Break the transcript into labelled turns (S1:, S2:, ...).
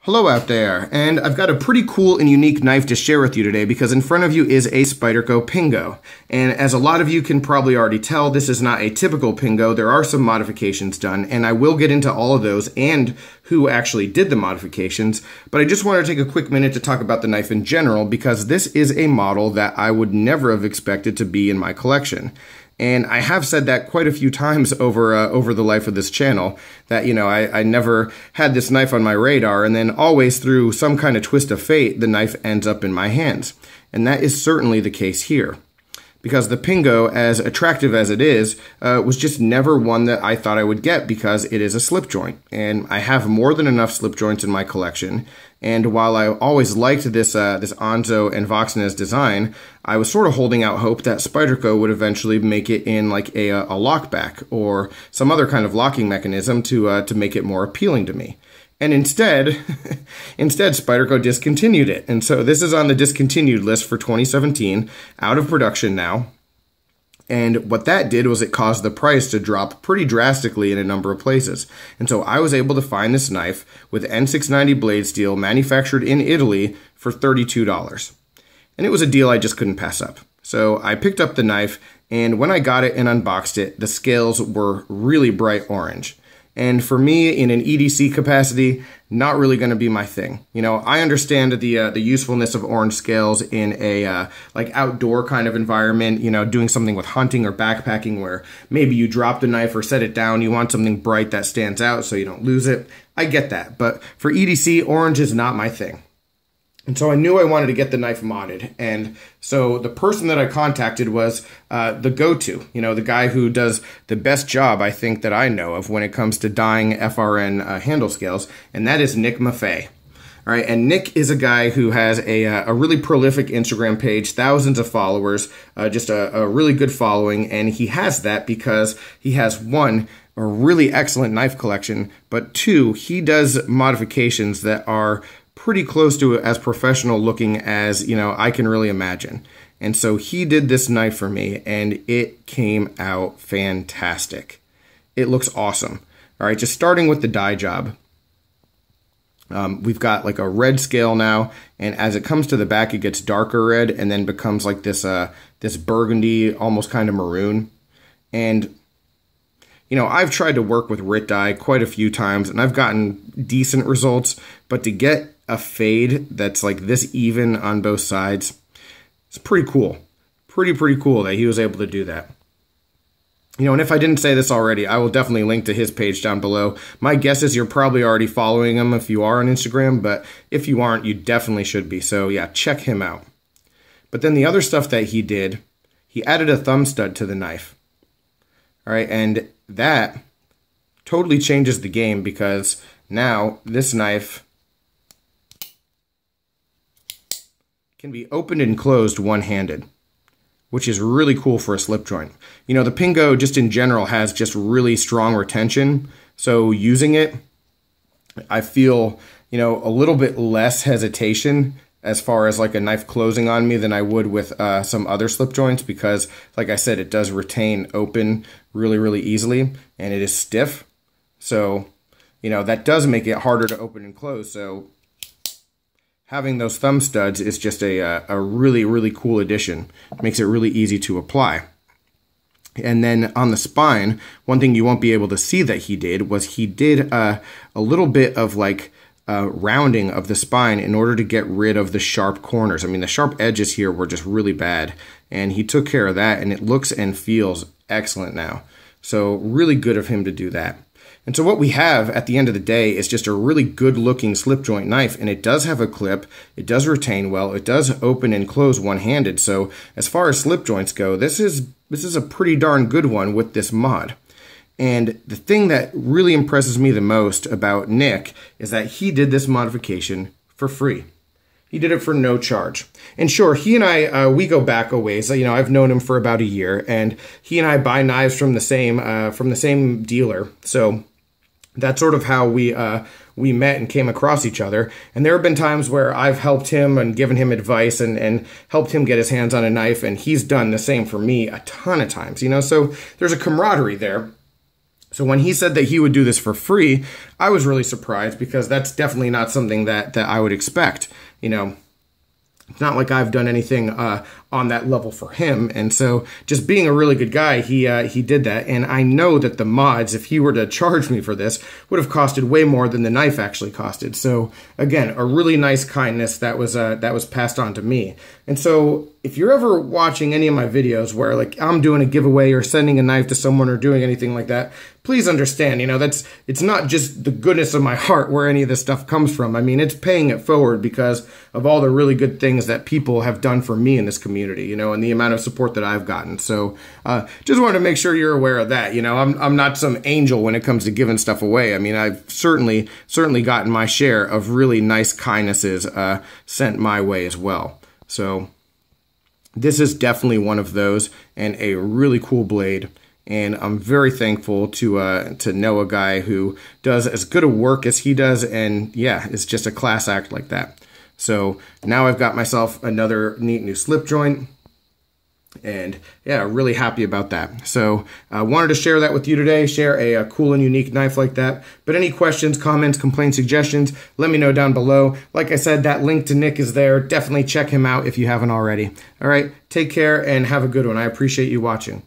S1: Hello out there, and I've got a pretty cool and unique knife to share with you today because in front of you is a Spyderco Pingo. And as a lot of you can probably already tell, this is not a typical Pingo. There are some modifications done, and I will get into all of those and who actually did the modifications. But I just want to take a quick minute to talk about the knife in general because this is a model that I would never have expected to be in my collection. And I have said that quite a few times over the life of this channel, that, you know, I never had this knife on my radar, and then always through some kind of twist of fate, the knife ends up in my hands. And that is certainly the case here. Because the Pingo, as attractive as it is, was just never one that I thought I would get because it is a slip joint. And I have more than enough slip joints in my collection. And while I always liked this Onzo and Voxnez design, I was sort of holding out hope that Spyderco would eventually make it in like a lockback or some other kind of locking mechanism to make it more appealing to me. And instead Spyderco discontinued it. And so this is on the discontinued list for 2017, out of production now. And what that did was it caused the price to drop pretty drastically in a number of places. And so I was able to find this knife with N690 blade steel manufactured in Italy for $32. And it was a deal I just couldn't pass up. So I picked up the knife, and when I got it and unboxed it, the scales were really bright orange. And for me, in an EDC capacity, not really going to be my thing. You know, I understand the usefulness of orange scales in a like outdoor kind of environment, you know, doing something with hunting or backpacking where maybe you drop the knife or set it down, you want something bright that stands out so you don't lose it. I get that, but for EDC, orange is not my thing. And so I knew I wanted to get the knife modded. And so the person that I contacted was the go-to, you know, the guy who does the best job, I think, that I know of when it comes to dyeing FRN handle scales, and that is Nick Maffei. All right, and Nick is a guy who has a really prolific Instagram page, thousands of followers, just a really good following, and he has that because he has, one, a really excellent knife collection, but two, he does modifications that are pretty close to as professional looking as, you know, I can really imagine. And so he did this knife for me, and it came out fantastic. It looks awesome. All right, just starting with the dye job. We've got like a red scale now, and as it comes to the back, it gets darker red and then becomes like this this burgundy, almost kind of maroon. And you know, I've tried to work with RIT dye quite a few times, and I've gotten decent results, but to get a fade that's like this even on both sides, it's pretty cool. Pretty cool that he was able to do that. You know, and if I didn't say this already, I will definitely link to his page down below. My guess is you're probably already following him if you are on Instagram, but if you aren't, you definitely should be. So yeah, check him out. But then the other stuff that he did, he added a thumb stud to the knife. All right, and that totally changes the game because now this knife can be opened and closed one-handed, which is really cool for a slip joint. You know, the Pingo just in general has just really strong retention, so using it, I feel, you know, a little bit less hesitation as far as like a knife closing on me than I would with some other slip joints because, like I said, it does retain open really easily, and it is stiff. So, you know, that does make it harder to open and close. So having those thumb studs is just a really cool addition. It makes it really easy to apply. And then on the spine, one thing you won't be able to see that he did was he did a little bit of like rounding of the spine in order to get rid of the sharp corners. I mean, the sharp edges here were just really bad, and he took care of that, and it looks and feels excellent now. So really good of him to do that. And so what we have at the end of the day is just a really good looking slip joint knife, and it does have a clip, it does retain well, it does open and close one-handed. So as far as slip joints go, this is a pretty darn good one with this mod. And the thing that really impresses me the most about Nick is that he did this modification for free. He did it for no charge. And sure, he and I, we go back a ways. You know, I've known him for about a year, and he and I buy knives from the same dealer. So that's sort of how we met and came across each other. And there have been times where I've helped him and given him advice and helped him get his hands on a knife, and he's done the same for me a ton of times, you know? So there's a camaraderie there. So when he said that he would do this for free, I was really surprised because that's definitely not something that I would expect. You know, it's not like I've done anything on that level for him. And so just being a really good guy, he did that. And I know that the mods, if he were to charge me for this, would have costed way more than the knife actually costed. So again, a really nice kindness that was passed on to me. And so if you're ever watching any of my videos where like I'm doing a giveaway or sending a knife to someone or doing anything like that, please understand, you know, it's not just the goodness of my heart where any of this stuff comes from. I mean, it's paying it forward because of all the really good things that people have done for me in this community, you know, and the amount of support that I've gotten. So just wanted to make sure you're aware of that. You know, I'm not some angel when it comes to giving stuff away. I mean, I've certainly gotten my share of really nice kindnesses sent my way as well. So this is definitely one of those, and a really cool blade. And I'm very thankful to know a guy who does as good a work as he does, and yeah, it's just a class act like that. So now I've got myself another neat new slip joint, and yeah, really happy about that. So I wanted to share that with you today, share a cool and unique knife like that. But any questions, comments, complaints, suggestions, let me know down below. Like I said, that link to Nick is there. Definitely check him out if you haven't already. All right, take care and have a good one. I appreciate you watching.